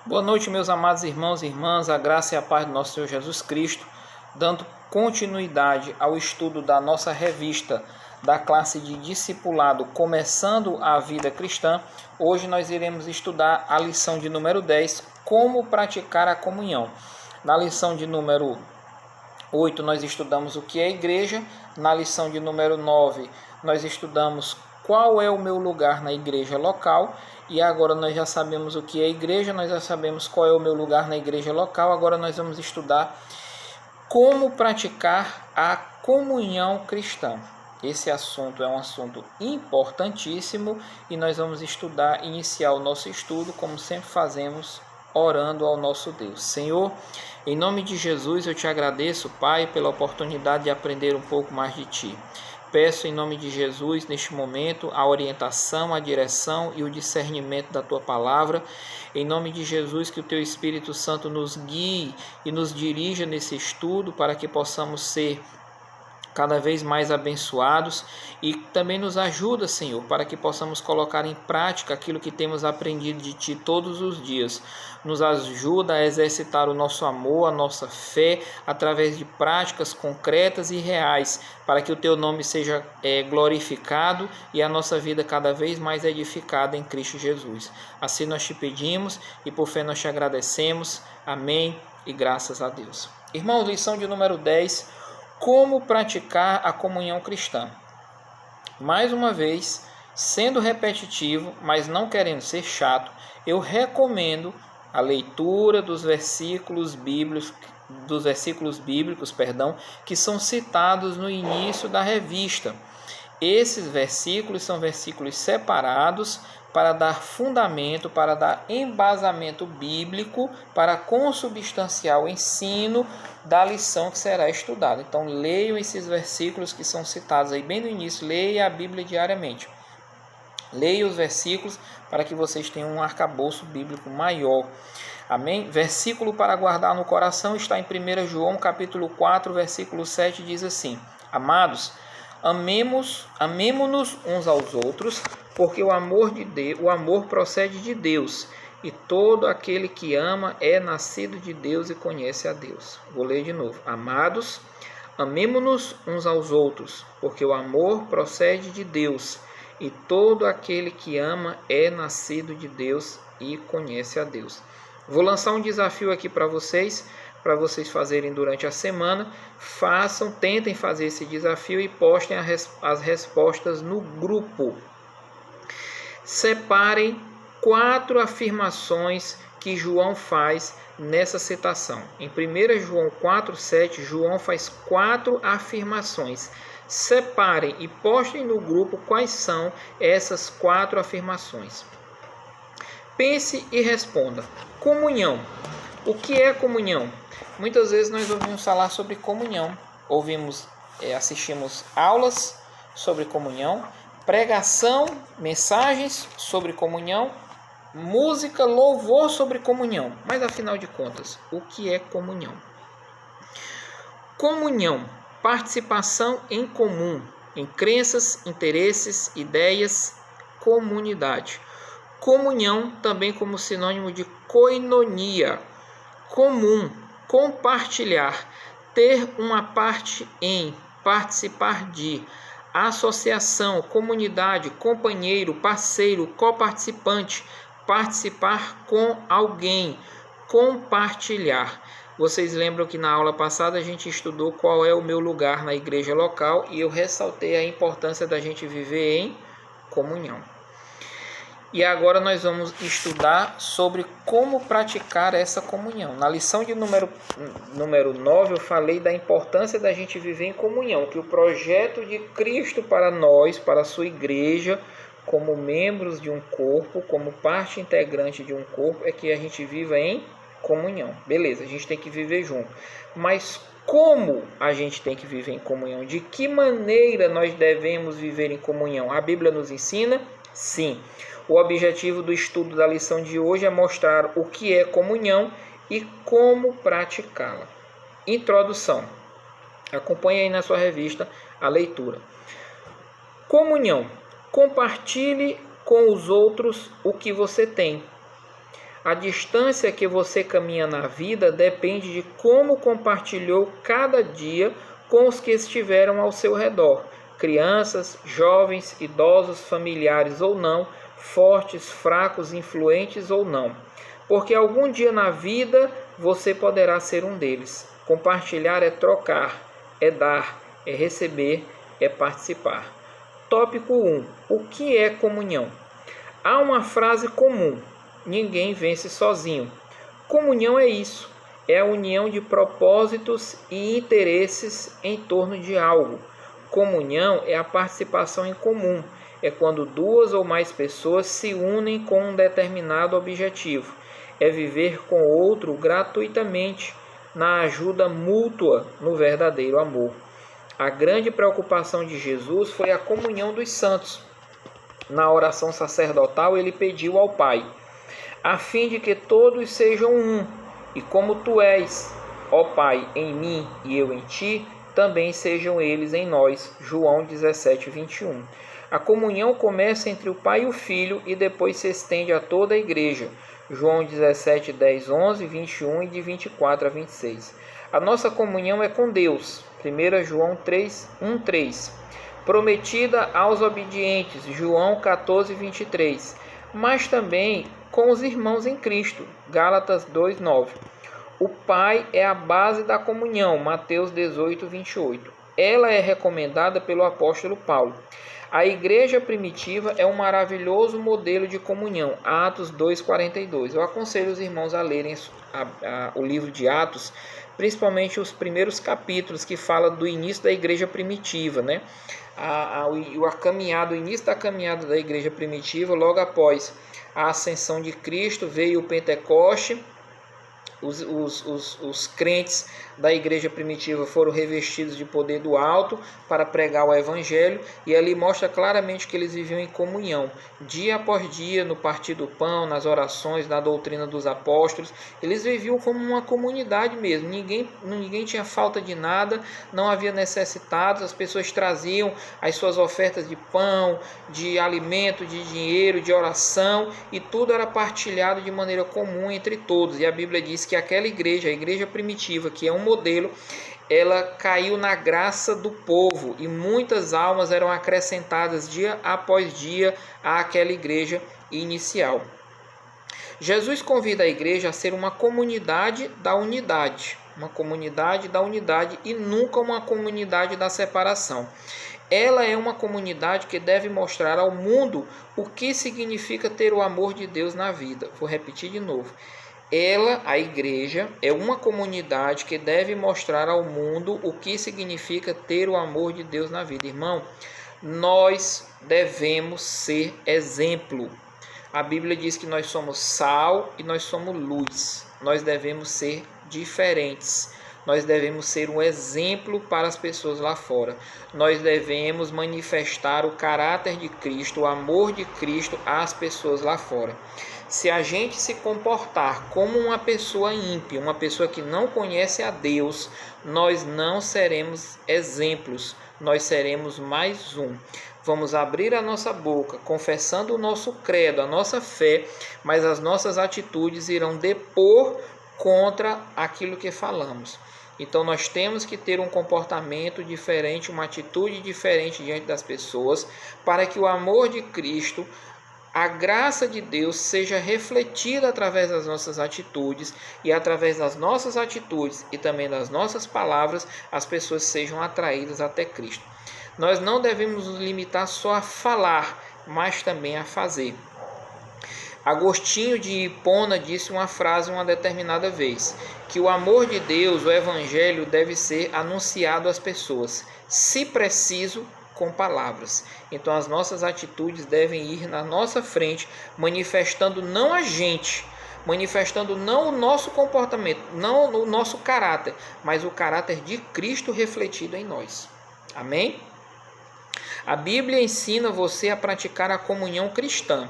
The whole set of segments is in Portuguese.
Boa noite, meus amados irmãos e irmãs, a graça e a paz do nosso Senhor Jesus Cristo, dando continuidade ao estudo da nossa revista da classe de discipulado Começando a Vida Cristã. Hoje nós iremos estudar a lição de número 10, como praticar a comunhão. Na lição de número 8 nós estudamos o que é igreja, na lição de número 9 nós estudamos qual é o meu lugar na igreja local, e agora nós já sabemos o que é igreja, nós já sabemos qual é o meu lugar na igreja local. Agora nós vamos estudar como praticar a comunhão cristã. Esse assunto é um assunto importantíssimo e nós vamos iniciar o nosso estudo, como sempre fazemos, orando ao nosso Deus. Senhor, em nome de Jesus eu te agradeço, Pai, pela oportunidade de aprender um pouco mais de Ti. Peço em nome de Jesus, neste momento, a orientação, a direção e o discernimento da Tua Palavra. Em nome de Jesus, que o Teu Espírito Santo nos guie e nos dirija nesse estudo para que possamos ser cada vez mais abençoados, e também nos ajuda, Senhor, para que possamos colocar em prática aquilo que temos aprendido de Ti todos os dias. Nos ajuda a exercitar o nosso amor, a nossa fé, através de práticas concretas e reais, para que o Teu nome seja glorificado e a nossa vida cada vez mais edificada em Cristo Jesus. Assim nós Te pedimos e por fé nós Te agradecemos. Amém e graças a Deus. Irmãos, lição de número 10. Como praticar a comunhão cristã? Mais uma vez, sendo repetitivo, mas não querendo ser chato, eu recomendo a leitura dos versículos bíblicos, que são citados no início da revista. Esses versículos são versículos separados para dar fundamento, para dar embasamento bíblico, para consubstanciar o ensino da lição que será estudada. Então, leiam esses versículos que são citados aí bem no início. Leia a Bíblia diariamente. Leia os versículos para que vocês tenham um arcabouço bíblico maior. Amém? Versículo para guardar no coração está em 1 João, capítulo 4, versículo 7, diz assim: Amados, amemo-nos uns aos outros, porque o amor procede de Deus, e todo aquele que ama é nascido de Deus e conhece a Deus. Vou ler de novo. Amados, amemo-nos uns aos outros, porque o amor procede de Deus, e todo aquele que ama é nascido de Deus e conhece a Deus. Vou lançar um desafio aqui para vocês fazerem durante a semana. Tentem fazer esse desafio e postem as respostas no grupo. Separem 4 afirmações que João faz nessa citação. Em 1 João 4,7, João faz 4 afirmações. Separem e postem no grupo quais são essas 4 afirmações. Pense e responda. Comunhão. O que é comunhão? Muitas vezes nós ouvimos falar sobre comunhão. Assistimos aulas sobre comunhão, pregação, mensagens sobre comunhão, música, louvor sobre comunhão. Mas afinal de contas, o que é comunhão? Comunhão, participação em comum, em crenças, interesses, ideias, comunidade. Comunhão também como sinônimo de koinonia, comum, compartilhar, ter uma parte em, participar de, associação, comunidade, companheiro, parceiro, coparticipante, participar com alguém, compartilhar. Vocês lembram que na aula passada a gente estudou qual é o meu lugar na igreja local e eu ressaltei a importância da gente viver em comunhão. E agora nós vamos estudar sobre como praticar essa comunhão. Na lição de número 9 eu falei da importância da gente viver em comunhão, que o projeto de Cristo para nós, para a sua igreja, como membros de um corpo, como parte integrante de um corpo, é que a gente viva em comunhão. Beleza, a gente tem que viver junto. Mas como a gente tem que viver em comunhão? De que maneira nós devemos viver em comunhão? A Bíblia nos ensina? Sim. O objetivo do estudo da lição de hoje é mostrar o que é comunhão e como praticá-la. Introdução. Acompanhe aí na sua revista a leitura. Comunhão. Compartilhe com os outros o que você tem. A distância que você caminha na vida depende de como compartilhou cada dia com os que estiveram ao seu redor. Crianças, jovens, idosos, familiares ou não, fortes, fracos, influentes ou não. Porque algum dia na vida você poderá ser um deles. Compartilhar é trocar, é dar, é receber, é participar. Tópico 1. O que é comunhão? Há uma frase comum: ninguém vence sozinho. Comunhão é isso. É a união de propósitos e interesses em torno de algo. Comunhão é a participação em comum. É quando duas ou mais pessoas se unem com um determinado objetivo. É viver com o outro gratuitamente, na ajuda mútua, no verdadeiro amor. A grande preocupação de Jesus foi a comunhão dos santos. Na oração sacerdotal, ele pediu ao Pai, a fim de que todos sejam um, e como tu és, ó Pai, em mim e eu em ti, também sejam eles em nós. João 17, 21. A comunhão começa entre o Pai e o Filho e depois se estende a toda a igreja. João 17, 10, 11, 21 e de 24 a 26. A nossa comunhão é com Deus. 1 João 3, 1, 3. Prometida aos obedientes. João 14, 23. Mas também com os irmãos em Cristo. Gálatas 2, 9. O Pai é a base da comunhão. Mateus 18, 28. Ela é recomendada pelo apóstolo Paulo. A igreja primitiva é um maravilhoso modelo de comunhão. Atos 2:42. Eu aconselho os irmãos a lerem o livro de Atos, principalmente os primeiros capítulos que falam do início da igreja primitiva, né? O início da caminhada da igreja primitiva, logo após a ascensão de Cristo, veio o Pentecoste. Os crentes da igreja primitiva foram revestidos de poder do alto para pregar o evangelho, e ali mostra claramente que eles viviam em comunhão, dia após dia, no partir do pão, nas orações, na doutrina dos apóstolos. Eles viviam como uma comunidade mesmo, ninguém tinha falta de nada, não havia necessitados, as pessoas traziam as suas ofertas de pão, de alimento, de dinheiro, de oração, e tudo era partilhado de maneira comum entre todos. E a Bíblia diz que aquela igreja, a igreja primitiva, que é um modelo, ela caiu na graça do povo e muitas almas eram acrescentadas dia após dia àquela igreja inicial. Jesus convida a igreja a ser uma comunidade da unidade, e nunca uma comunidade da separação. Ela é uma comunidade que deve mostrar ao mundo o que significa ter o amor de Deus na vida. Vou repetir de novo. Ela, a igreja, é uma comunidade que deve mostrar ao mundo o que significa ter o amor de Deus na vida. Irmão, nós devemos ser exemplo. A Bíblia diz que nós somos sal e nós somos luz. Nós devemos ser diferentes. Nós devemos ser um exemplo para as pessoas lá fora. Nós devemos manifestar o caráter de Cristo, o amor de Cristo às pessoas lá fora. Se a gente se comportar como uma pessoa ímpia, uma pessoa que não conhece a Deus, nós não seremos exemplos, nós seremos mais um. Vamos abrir a nossa boca, confessando o nosso credo, a nossa fé, mas as nossas atitudes irão depor contra aquilo que falamos. Então nós temos que ter um comportamento diferente, uma atitude diferente diante das pessoas, para que o amor de Cristo, a graça de Deus seja refletida através das nossas atitudes, e através das nossas atitudes e também das nossas palavras, as pessoas sejam atraídas até Cristo. Nós não devemos nos limitar só a falar, mas também a fazer. Agostinho de Hipona disse uma frase uma determinada vez, que o amor de Deus, o evangelho, deve ser anunciado às pessoas, se preciso, com palavras. Então as nossas atitudes devem ir na nossa frente, manifestando não a gente, manifestando não o nosso comportamento, não o nosso caráter, mas o caráter de Cristo refletido em nós. Amém? A Bíblia ensina você a praticar a comunhão cristã.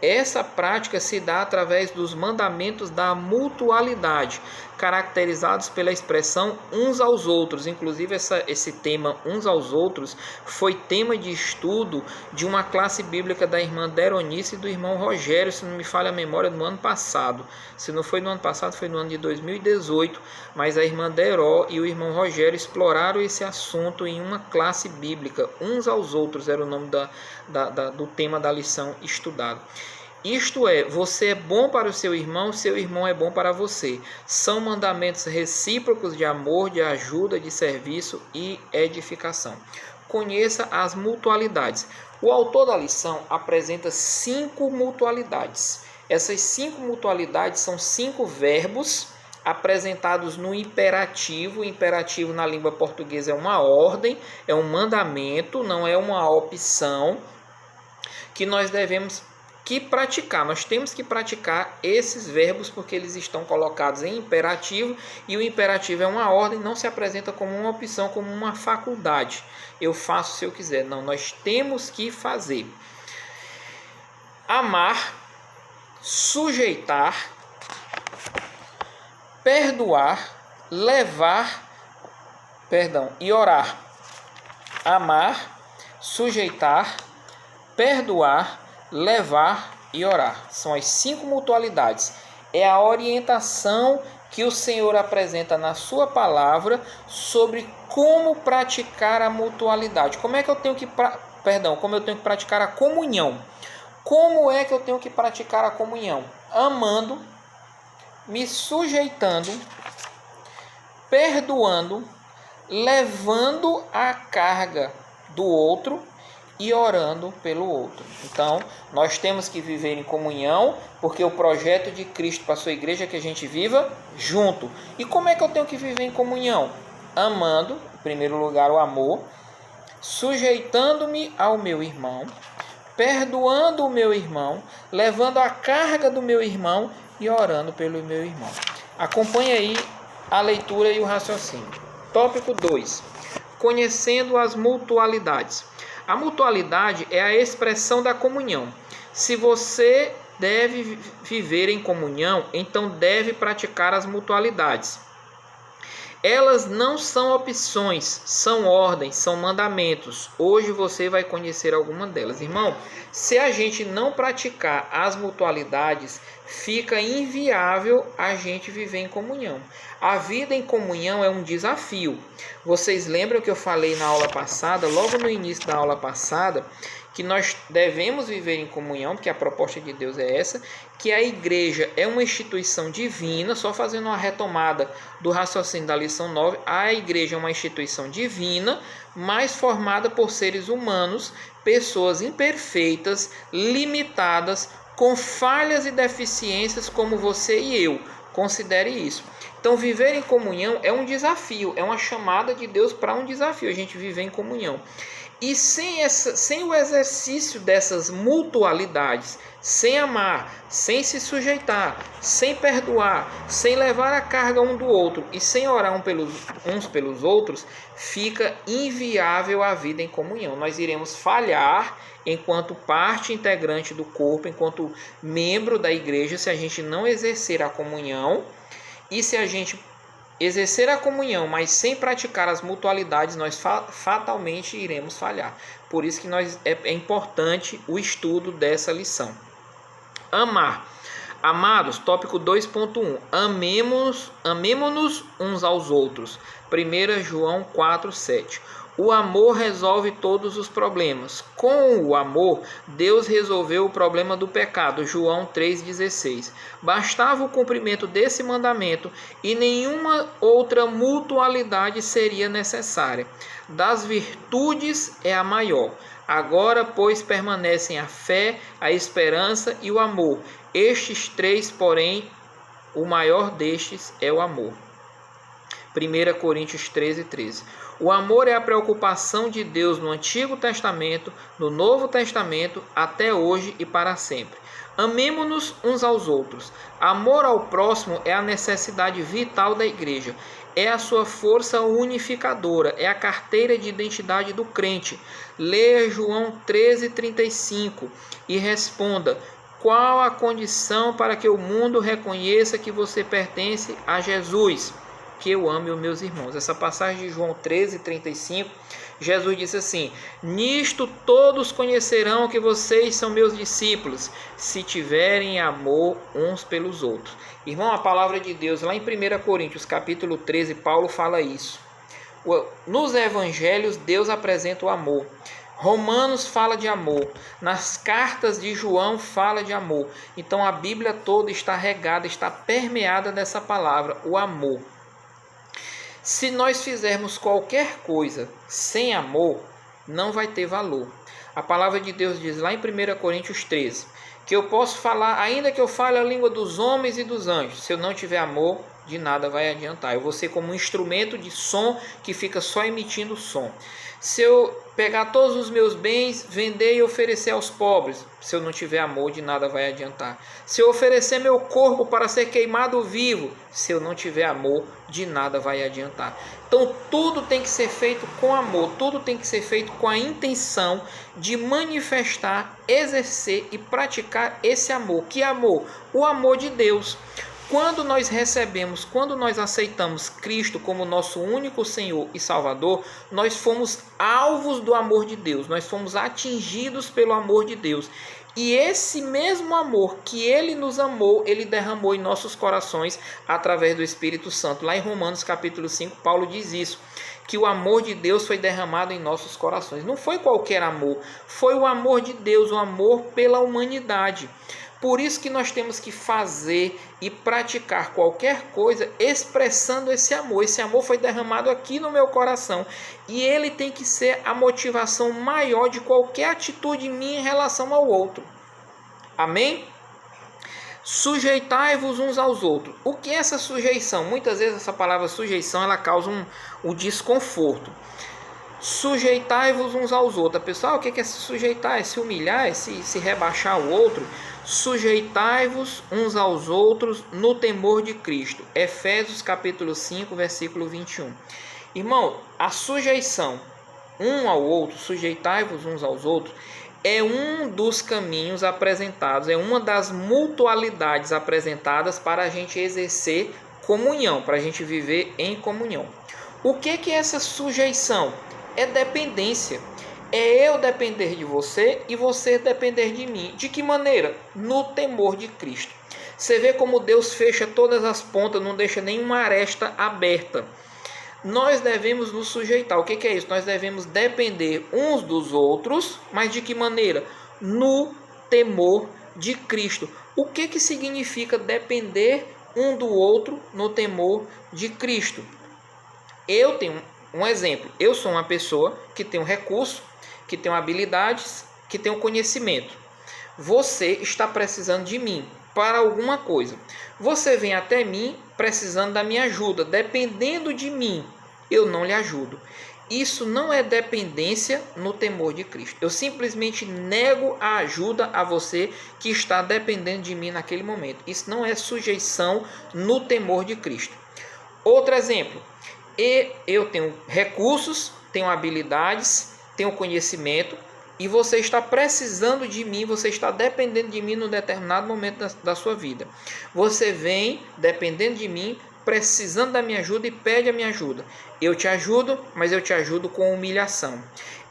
Essa prática se dá através dos mandamentos da mutualidade, caracterizados pela expressão uns aos outros. Inclusive, esse tema uns aos outros foi tema de estudo de uma classe bíblica da irmã Deronice e do irmão Rogério, se não me falha a memória, no ano passado. Se não foi no ano passado, foi no ano de 2018, mas a irmã Deró e o irmão Rogério exploraram esse assunto em uma classe bíblica. Uns aos outros era o nome do tema da lição estudada. Isto é, você é bom para o seu irmão é bom para você. São mandamentos recíprocos de amor, de ajuda, de serviço e edificação. Conheça as mutualidades. O autor da lição apresenta 5 mutualidades. Essas 5 mutualidades são 5 verbos apresentados no imperativo. O imperativo na língua portuguesa é uma ordem, é um mandamento, não é uma opção que nós devemos praticar. Nós temos que praticar esses verbos porque eles estão colocados em imperativo, e o imperativo é uma ordem, não se apresenta como uma opção, como uma faculdade. Eu faço se eu quiser. Não, nós temos que fazer. Amar, sujeitar, perdoar, e orar. Amar, sujeitar, perdoar, levar e orar. São as 5 mutualidades. É a orientação que o Senhor apresenta na sua palavra sobre como praticar a mutualidade. Como eu tenho que praticar a comunhão. Como é que eu tenho que praticar a comunhão? Amando, me sujeitando, perdoando, levando a carga do outro e orando pelo outro. Então, nós temos que viver em comunhão, porque o projeto de Cristo para a sua igreja é que a gente viva junto. E como é que eu tenho que viver em comunhão? Amando, em primeiro lugar, o amor, sujeitando-me ao meu irmão, perdoando o meu irmão, levando a carga do meu irmão e orando pelo meu irmão. Acompanhe aí a leitura e o raciocínio. Tópico 2. Conhecendo as mutualidades. A mutualidade é a expressão da comunhão. Se você deve viver em comunhão, então deve praticar as mutualidades. Elas não são opções, são ordens, são mandamentos. Hoje você vai conhecer alguma delas. Irmão, se a gente não praticar as mutualidades, fica inviável a gente viver em comunhão. A vida em comunhão é um desafio. Vocês lembram que eu falei na aula passada, logo no início da aula passada, que nós devemos viver em comunhão, porque a proposta de Deus é essa, que a igreja é uma instituição divina. Só fazendo uma retomada do raciocínio da lição 9, a igreja é uma instituição divina, mas formada por seres humanos, pessoas imperfeitas, limitadas, com falhas e deficiências como você e eu. Considere isso. Então, viver em comunhão é um desafio, é uma chamada de Deus para um desafio, a gente viver em comunhão. E sem o exercício dessas mutualidades, sem amar, sem se sujeitar, sem perdoar, sem levar a carga um do outro e sem orar uns pelos outros, fica inviável a vida em comunhão. Nós iremos falhar enquanto parte integrante do corpo, enquanto membro da igreja, se a gente não exercer a comunhão. E se a gente exercer a comunhão, mas sem praticar as mutualidades, nós fatalmente iremos falhar. Por isso que é importante o estudo dessa lição. Amar. Amados, tópico 2.1. Amemo-nos uns aos outros. 1 João 4:7. O amor resolve todos os problemas. Com o amor, Deus resolveu o problema do pecado. João 3,16. Bastava o cumprimento desse mandamento e nenhuma outra mutualidade seria necessária. Das virtudes é a maior. Agora, pois, permanecem a fé, a esperança e o amor. Estes 3, porém, o maior destes é o amor. 1 Coríntios 13:13. O amor é a preocupação de Deus no Antigo Testamento, no Novo Testamento, até hoje e para sempre. Amemo-nos uns aos outros. Amor ao próximo é a necessidade vital da igreja. É a sua força unificadora, é a carteira de identidade do crente. Leia João 13:35 e responda: qual a condição para que o mundo reconheça que você pertence a Jesus? Que eu ame os meus irmãos. Essa passagem de João 13:35, Jesus disse assim: nisto todos conhecerão que vocês são meus discípulos, se tiverem amor uns pelos outros. Irmão, a palavra de Deus, lá em 1 Coríntios capítulo 13, Paulo fala isso. Nos evangelhos, Deus apresenta o amor. Romanos fala de amor. Nas cartas de João fala de amor. Então a Bíblia toda está regada, está permeada dessa palavra, o amor. Se nós fizermos qualquer coisa sem amor, não vai ter valor. A palavra de Deus diz lá em 1 Coríntios 13, que eu posso falar, ainda que eu fale a língua dos homens e dos anjos, se eu não tiver amor, de nada vai adiantar. Eu vou ser como um instrumento de som que fica só emitindo som. Se eu pegar todos os meus bens, vender e oferecer aos pobres, se eu não tiver amor, de nada vai adiantar. Se eu oferecer meu corpo para ser queimado vivo, se eu não tiver amor, de nada vai adiantar. Então tudo tem que ser feito com amor, tudo tem que ser feito com a intenção de manifestar, exercer e praticar esse amor. Que amor? O amor de Deus. Quando nós recebemos, quando nós aceitamos Cristo como nosso único Senhor e Salvador, nós fomos alvos do amor de Deus, nós fomos atingidos pelo amor de Deus. E esse mesmo amor que Ele nos amou, Ele derramou em nossos corações através do Espírito Santo. Lá em Romanos capítulo 5, Paulo diz isso, que o amor de Deus foi derramado em nossos corações. Não foi qualquer amor, foi o amor de Deus, o amor pela humanidade. Por isso que nós temos que fazer e praticar qualquer coisa expressando esse amor. Esse amor foi derramado aqui no meu coração e ele tem que ser a motivação maior de qualquer atitude minha em relação ao outro. Amém? Sujeitai-vos uns aos outros. O que é essa sujeição? Muitas vezes essa palavra sujeição ela causa um desconforto. Sujeitai-vos uns aos outros. Pessoal, o que é se sujeitar? É se humilhar? É se rebaixar o outro? Sujeitai-vos uns aos outros no temor de Cristo. Efésios capítulo 5, versículo 21. Irmão, a sujeição um ao outro, sujeitai-vos uns aos outros, é um dos caminhos apresentados, é uma das mutualidades apresentadas para a gente exercer comunhão, para a gente viver em comunhão. O que é essa sujeição? É dependência. É eu depender de você e você depender de mim. De que maneira? No temor de Cristo. Você vê como Deus fecha todas as pontas, não deixa nenhuma aresta aberta. Nós devemos nos sujeitar. O que é isso? Nós devemos depender uns dos outros, mas de que maneira? No temor de Cristo. O que significa depender um do outro no temor de Cristo? Eu tenho um exemplo. Eu sou uma pessoa que tem um recurso, que tem habilidades, que tem conhecimento. Você está precisando de mim para alguma coisa. Você vem até mim precisando da minha ajuda. Dependendo de mim, eu não lhe ajudo. Isso não é dependência no temor de Cristo. Eu simplesmente nego a ajuda a você que está dependendo de mim naquele momento. Isso não é sujeição no temor de Cristo. Outro exemplo. Eu tenho recursos, tenho habilidades, tenho conhecimento e você está precisando de mim, você está dependendo de mim num determinado momento da sua vida. Você vem dependendo de mim, precisando da minha ajuda e pede a minha ajuda. Eu te ajudo, mas eu te ajudo com humilhação.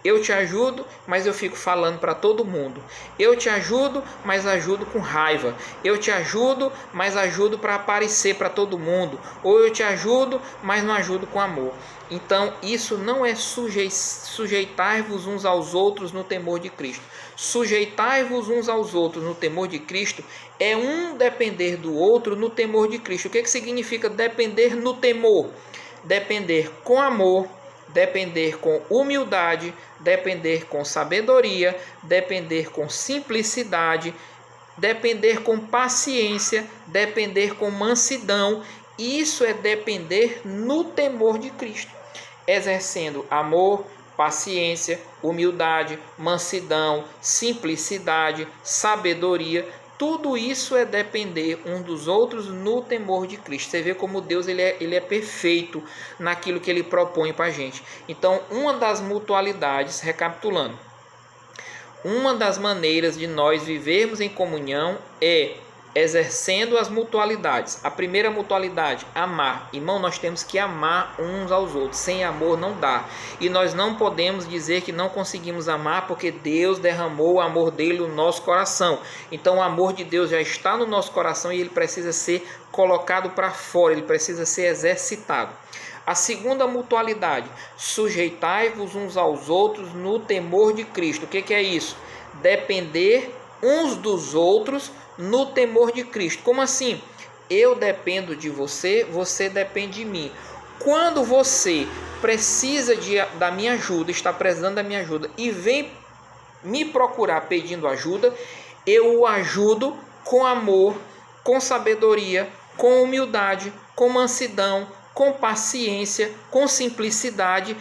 Eu te ajudo, mas eu fico falando para todo mundo. Eu te ajudo, mas ajudo com raiva. Eu te ajudo, mas ajudo para aparecer para todo mundo. Ou eu te ajudo, mas não ajudo com amor. Então, isso não é sujeitar-vos uns aos outros no temor de Cristo. Sujeitar-vos uns aos outros no temor de Cristo é um depender do outro no temor de Cristo. O que significa depender no temor? Depender com amor, depender com humildade, depender com sabedoria, depender com simplicidade, depender com paciência, depender com mansidão. Isso é depender no temor de Cristo, exercendo amor, paciência, humildade, mansidão, simplicidade, sabedoria. Tudo isso é depender um dos outros no temor de Cristo. Você vê como Deus ele é perfeito naquilo que Ele propõe para a gente. Então, uma das mutualidades, recapitulando, uma das maneiras de nós vivermos em comunhão é exercendo as mutualidades. A primeira mutualidade, amar. Irmão, nós temos que amar uns aos outros. Sem amor não dá. E nós não podemos dizer que não conseguimos amar porque Deus derramou o amor dele no nosso coração. Então o amor de Deus já está no nosso coração e ele precisa ser colocado para fora, ele precisa ser exercitado. A segunda mutualidade, sujeitai-vos uns aos outros no temor de Cristo. O que é isso? Depender uns dos outros no temor de Cristo. Como assim? Eu dependo de você, você depende de mim. Quando você precisa da minha ajuda, está precisando da minha ajuda e vem me procurar pedindo ajuda, eu o ajudo com amor, com sabedoria, com humildade, com mansidão, com paciência, com simplicidade.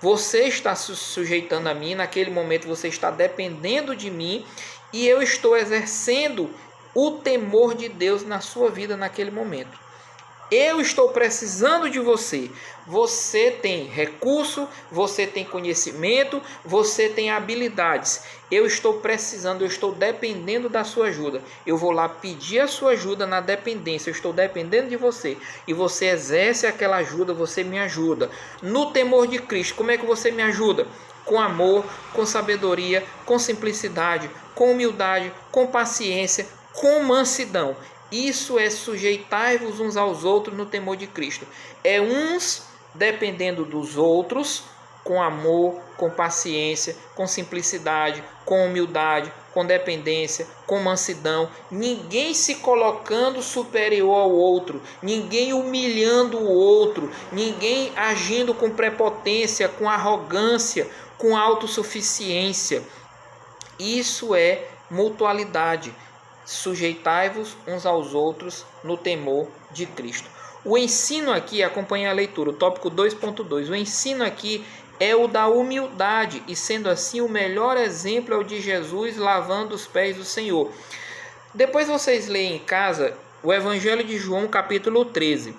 Você está se sujeitando a mim, naquele momento você está dependendo de mim e eu estou exercendo o temor de Deus na sua vida naquele momento. Eu estou precisando de você. Você tem recurso, você tem conhecimento, você tem habilidades. Eu estou precisando, eu estou dependendo da sua ajuda. Eu vou lá pedir a sua ajuda na dependência. Eu estou dependendo de você. E você exerce aquela ajuda, você me ajuda. No temor de Cristo, como é que você me ajuda? Com amor, com sabedoria, com simplicidade, com humildade, com paciência, com mansidão. Isso é sujeitar-vos uns aos outros no temor de Cristo. É uns dependendo dos outros com amor, com paciência, com simplicidade, com humildade, com dependência, com mansidão. Ninguém se colocando superior ao outro, ninguém humilhando o outro, ninguém agindo com prepotência, com arrogância, com autossuficiência. Isso é mutualidade. Sujeitai-vos uns aos outros no temor de Cristo. O ensino aqui, acompanhe a leitura, o tópico 2.2. O ensino aqui é o da humildade, e sendo assim o melhor exemplo é o de Jesus lavando os pés do Senhor. Depois vocês leem em casa o Evangelho de João, capítulo 13.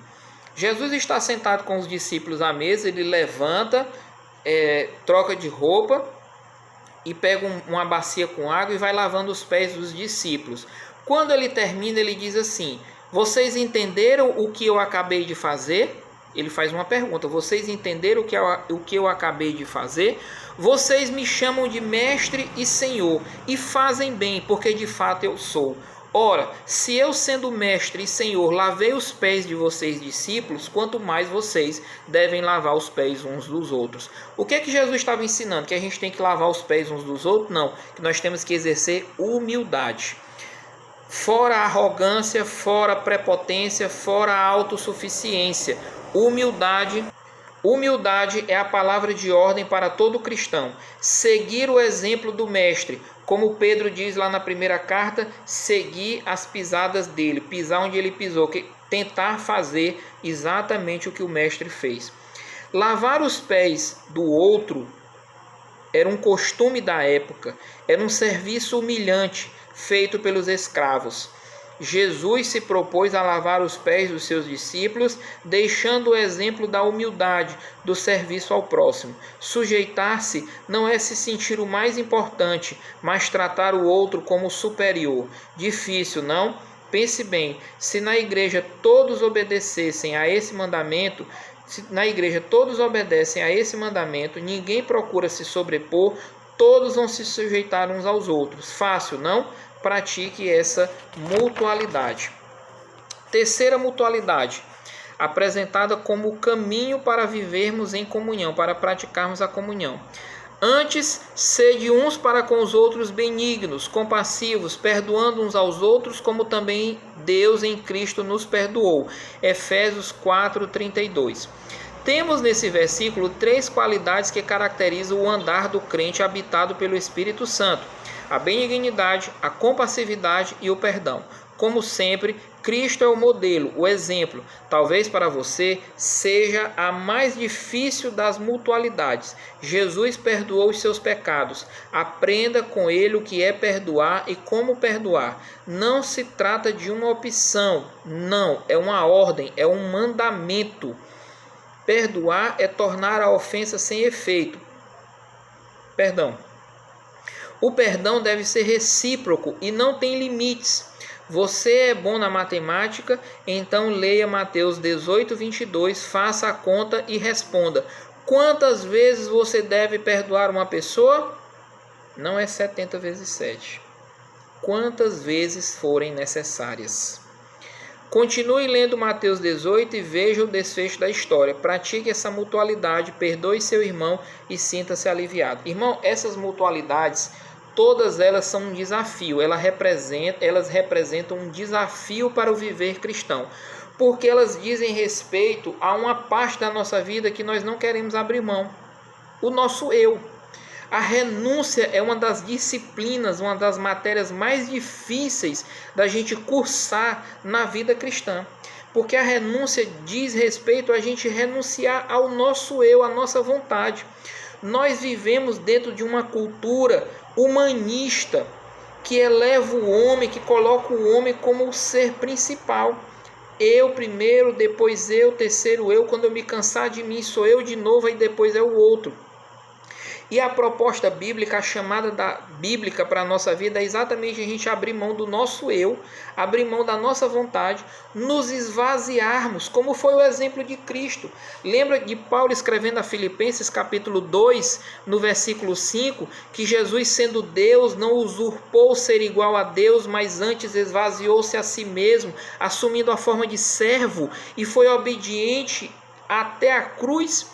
Jesus está sentado com os discípulos à mesa, ele levanta, troca de roupa, e pega uma bacia com água e vai lavando os pés dos discípulos. Quando ele termina, ele diz assim: vocês entenderam o que eu acabei de fazer? Ele faz uma pergunta: vocês entenderam o que eu acabei de fazer? Vocês me chamam de mestre e senhor, e fazem bem, porque de fato eu sou. Ora, se eu, sendo mestre e senhor, lavei os pés de vocês discípulos, quanto mais vocês devem lavar os pés uns dos outros. O que é que Jesus estava ensinando? Que a gente tem que lavar os pés uns dos outros? Não, que nós temos que exercer humildade. Fora a arrogância, fora a prepotência, fora a autossuficiência. Humildade é a palavra de ordem para todo cristão. Seguir o exemplo do mestre. Como Pedro diz lá na primeira carta, seguir as pisadas dele, pisar onde ele pisou, tentar fazer exatamente o que o mestre fez. Lavar os pés do outro era um costume da época, era um serviço humilhante feito pelos escravos. Jesus se propôs a lavar os pés dos seus discípulos, deixando o exemplo da humildade, do serviço ao próximo. Sujeitar-se não é se sentir o mais importante, mas tratar o outro como superior. Difícil, não? Pense bem, se na igreja todos obedecessem a esse mandamento, ninguém procura se sobrepor, todos vão se sujeitar uns aos outros. Fácil, não? Pratique essa mutualidade. Terceira mutualidade, apresentada como o caminho para vivermos em comunhão, para praticarmos a comunhão. Antes, sede uns para com os outros benignos, compassivos, perdoando uns aos outros, como também Deus em Cristo nos perdoou. Efésios 4:32. Temos nesse versículo 3 qualidades que caracterizam o andar do crente habitado pelo Espírito Santo: a benignidade, a compassividade e o perdão. Como sempre, Cristo é o modelo, o exemplo. Talvez para você seja a mais difícil das mutualidades. Jesus perdoou os seus pecados. Aprenda com ele o que é perdoar e como perdoar. Não se trata de uma opção, não, é uma ordem, é um mandamento. Perdoar é tornar a ofensa sem efeito. O perdão deve ser recíproco e não tem limites. Você é bom na matemática, então leia Mateus 18, 22, faça a conta e responda. Quantas vezes você deve perdoar uma pessoa? Não é 70 vezes 7. Quantas vezes forem necessárias. Continue lendo Mateus 18 e veja o desfecho da história. Pratique essa mutualidade, perdoe seu irmão e sinta-se aliviado. Irmão, essas mutualidades, todas elas são um desafio. Elas representam um desafio para o viver cristão. Porque elas dizem respeito a uma parte da nossa vida que nós não queremos abrir mão. O nosso eu. A renúncia é uma das disciplinas, uma das matérias mais difíceis da gente cursar na vida cristã. Porque a renúncia diz respeito a gente renunciar ao nosso eu, à nossa vontade. Nós vivemos dentro de uma cultura humanista que eleva o homem, que coloca o homem como o ser principal. Eu primeiro, depois eu, terceiro eu. Quando eu me cansar de mim, sou eu de novo e depois é o outro. E a proposta bíblica, a chamada bíblica para a nossa vida é exatamente a gente abrir mão do nosso eu, abrir mão da nossa vontade, nos esvaziarmos, como foi o exemplo de Cristo. Lembra de Paulo escrevendo a Filipenses capítulo 2, no versículo 5, que Jesus, sendo Deus, não usurpou ser igual a Deus, mas antes esvaziou-se a si mesmo, assumindo a forma de servo, e foi obediente até a cruz.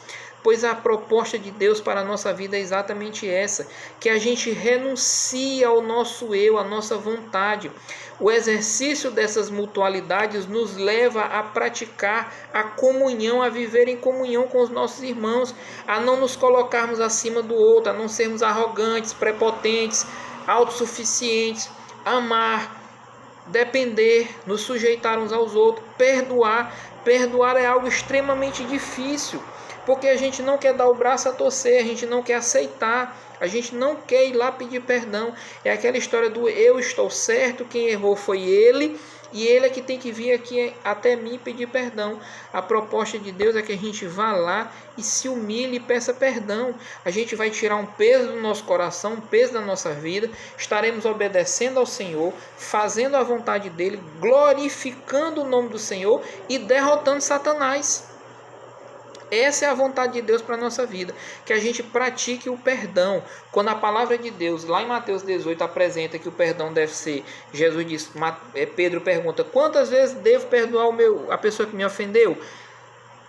Pois a proposta de Deus para a nossa vida é exatamente essa, que a gente renuncie ao nosso eu, à nossa vontade. O exercício dessas mutualidades nos leva a praticar a comunhão, a viver em comunhão com os nossos irmãos, a não nos colocarmos acima do outro, a não sermos arrogantes, prepotentes, autossuficientes, amar, depender, nos sujeitar uns aos outros, perdoar. Perdoar é algo extremamente difícil. Porque a gente não quer dar o braço a torcer, a gente não quer aceitar, a gente não quer ir lá pedir perdão. É aquela história do eu estou certo, quem errou foi ele, e ele é que tem que vir aqui até mim pedir perdão. A proposta de Deus é que a gente vá lá e se humilhe e peça perdão. A gente vai tirar um peso do nosso coração, um peso da nossa vida, estaremos obedecendo ao Senhor, fazendo a vontade dele, glorificando o nome do Senhor e derrotando Satanás. Essa é a vontade de Deus para a nossa vida, que a gente pratique o perdão. Quando a palavra de Deus, lá em Mateus 18, apresenta que o perdão deve ser, Jesus diz, Pedro pergunta, quantas vezes devo perdoar a pessoa que me ofendeu?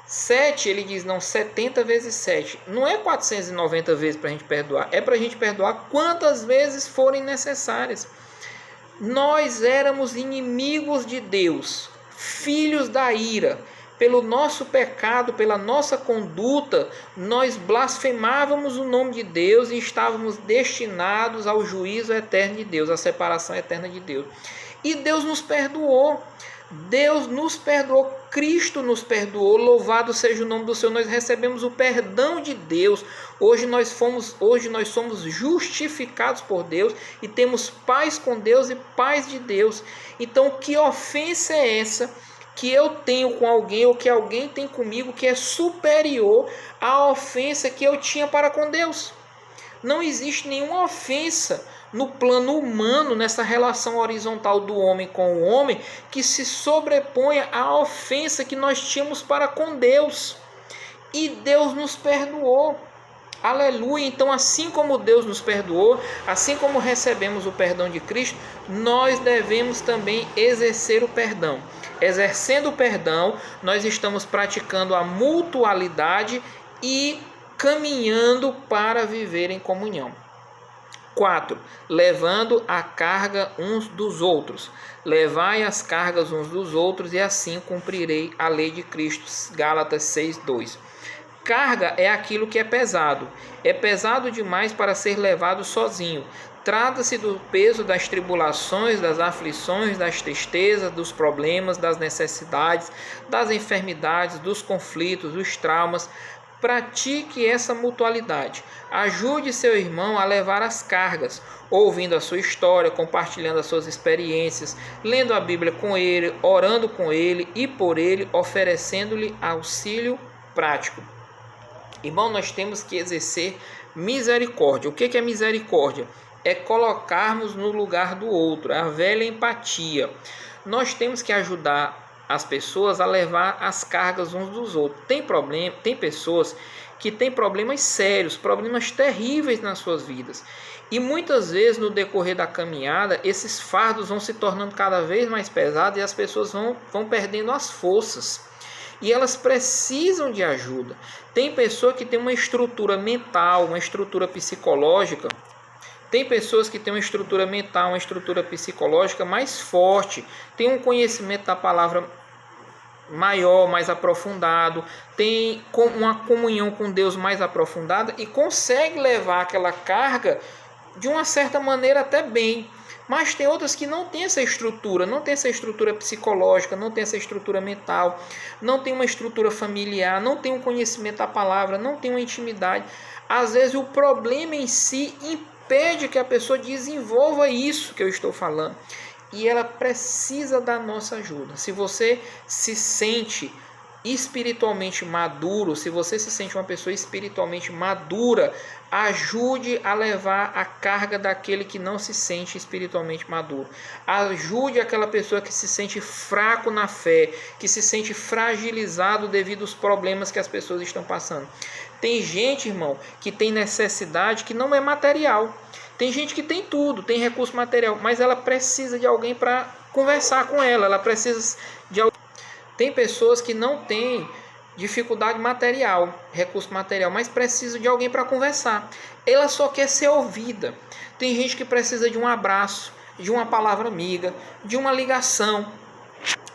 7, ele diz, não, 70 vezes 7. Não é 490 vezes para a gente perdoar, é para a gente perdoar quantas vezes forem necessárias. Nós éramos inimigos de Deus, filhos da ira. Pelo nosso pecado, pela nossa conduta, nós blasfemávamos o nome de Deus e estávamos destinados ao juízo eterno de Deus, à separação eterna de Deus. E Deus nos perdoou. Deus nos perdoou, Cristo nos perdoou, louvado seja o nome do Senhor. Nós recebemos o perdão de Deus. Hoje nós somos justificados por Deus e temos paz com Deus e paz de Deus. Então, que ofensa é essa que eu tenho com alguém ou que alguém tem comigo que é superior à ofensa que eu tinha para com Deus? Não existe nenhuma ofensa no plano humano, nessa relação horizontal do homem com o homem, que se sobreponha à ofensa que nós tínhamos para com Deus. E Deus nos perdoou. Aleluia! Então, assim como Deus nos perdoou, assim como recebemos o perdão de Cristo, nós devemos também exercer o perdão. Exercendo o perdão, nós estamos praticando a mutualidade e caminhando para viver em comunhão. 4. Levando a carga uns dos outros. Levai as cargas uns dos outros e assim cumprirei a lei de Cristo. Gálatas 6:2. Carga é aquilo que é pesado. É pesado demais para ser levado sozinho. Trata-se do peso das tribulações, das aflições, das tristezas, dos problemas, das necessidades, das enfermidades, dos conflitos, dos traumas. Pratique essa mutualidade. Ajude seu irmão a levar as cargas, ouvindo a sua história, compartilhando as suas experiências, lendo a Bíblia com ele, orando com ele e por ele, oferecendo-lhe auxílio prático. Irmão, nós temos que exercer misericórdia. O que é misericórdia? é colocarmos no lugar do outro, é a velha empatia. Nós temos que ajudar as pessoas a levar as cargas uns dos outros. Tem pessoas que têm problemas sérios, problemas terríveis nas suas vidas. E muitas vezes no decorrer da caminhada, esses fardos vão se tornando cada vez mais pesados e as pessoas vão perdendo as forças. E elas precisam de ajuda. Tem pessoa que tem uma estrutura mental, uma estrutura psicológica. Tem pessoas que têm uma estrutura mental, uma estrutura psicológica mais forte, tem um conhecimento da palavra maior, mais aprofundado, tem uma comunhão com Deus mais aprofundada e consegue levar aquela carga de uma certa maneira até bem. Mas tem outras que não têm essa estrutura, não tem essa estrutura psicológica, não tem essa estrutura mental, não tem uma estrutura familiar, não tem um conhecimento da palavra, não tem uma intimidade. Às vezes o problema em si impede que a pessoa desenvolva isso que eu estou falando. E ela precisa da nossa ajuda. Se você se sente espiritualmente maduro, se você se sente uma pessoa espiritualmente madura, ajude a levar a carga daquele que não se sente espiritualmente maduro. Ajude aquela pessoa que se sente fraco na fé, que se sente fragilizado devido aos problemas que as pessoas estão passando. Tem gente, irmão, que tem necessidade que não é material. Tem gente que tem tudo, tem recurso material, mas ela precisa de alguém para conversar com ela. Ela precisa de alguém. Tem pessoas que não têm dificuldade material, recurso material, mas precisa de alguém para conversar. Ela só quer ser ouvida. Tem gente que precisa de um abraço, de uma palavra amiga, de uma ligação.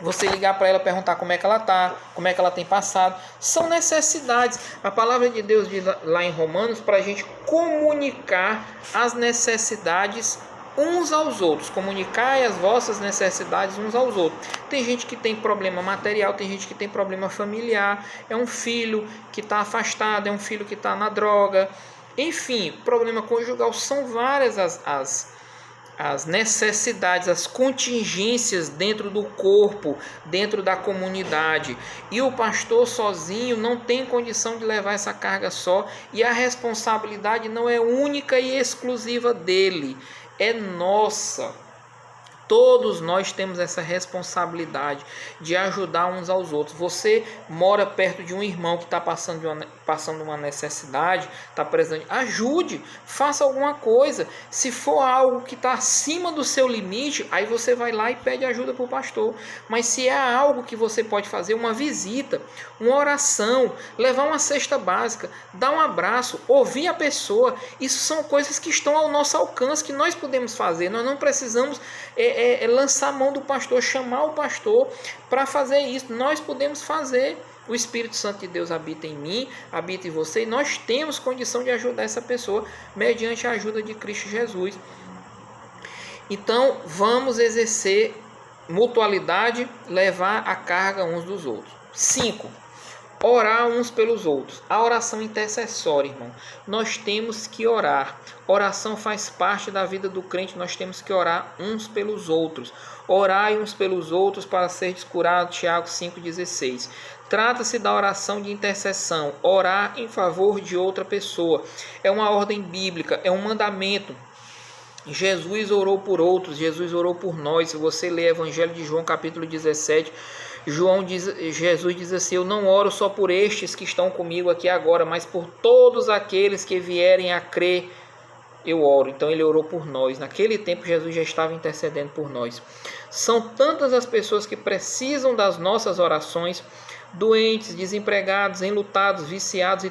Você ligar para ela, perguntar como é que ela está, como é que ela tem passado. São necessidades. A palavra de Deus diz lá em Romanos para a gente comunicar as necessidades uns aos outros. Comunicai as vossas necessidades uns aos outros. Tem gente que tem problema material, tem gente que tem problema familiar. É um filho que está afastado, é um filho que está na droga. Enfim, problema conjugal. São várias as necessidades, as contingências dentro do corpo, dentro da comunidade. E o pastor sozinho não tem condição de levar essa carga só, e a responsabilidade não é única e exclusiva dele, é nossa. Todos nós temos essa responsabilidade de ajudar uns aos outros. Você mora perto de um irmão que está passando uma necessidade, está precisando. Ajude, faça alguma coisa. Se for algo que está acima do seu limite, aí você vai lá e pede ajuda para o pastor. Mas se é algo que você pode fazer, uma visita, uma oração, levar uma cesta básica, dar um abraço, ouvir a pessoa, isso são coisas que estão ao nosso alcance, que nós podemos fazer. Nós não precisamos lançar a mão do pastor, chamar o pastor para fazer isso. Nós podemos fazer. O Espírito Santo de Deus habita em mim, habita em você, e nós temos condição de ajudar essa pessoa mediante a ajuda de Cristo Jesus. Então vamos exercer mutualidade, levar a carga uns dos outros. 5. Orar uns pelos outros. A oração intercessória, irmão. Nós temos que orar. Oração faz parte da vida do crente. Nós temos que orar uns pelos outros. Orai uns pelos outros para seres curados. Tiago 5,16. Trata-se da oração de intercessão. Orar em favor de outra pessoa. É uma ordem bíblica, é um mandamento. Jesus orou por outros, Jesus orou por nós. Se você ler Evangelho de João, capítulo 17, Jesus diz assim: eu não oro só por estes que estão comigo aqui agora, mas por todos aqueles que vierem a crer, eu oro. Então ele orou por nós. Naquele tempo Jesus já estava intercedendo por nós. São tantas as pessoas que precisam das nossas orações, doentes, desempregados, enlutados, viciados e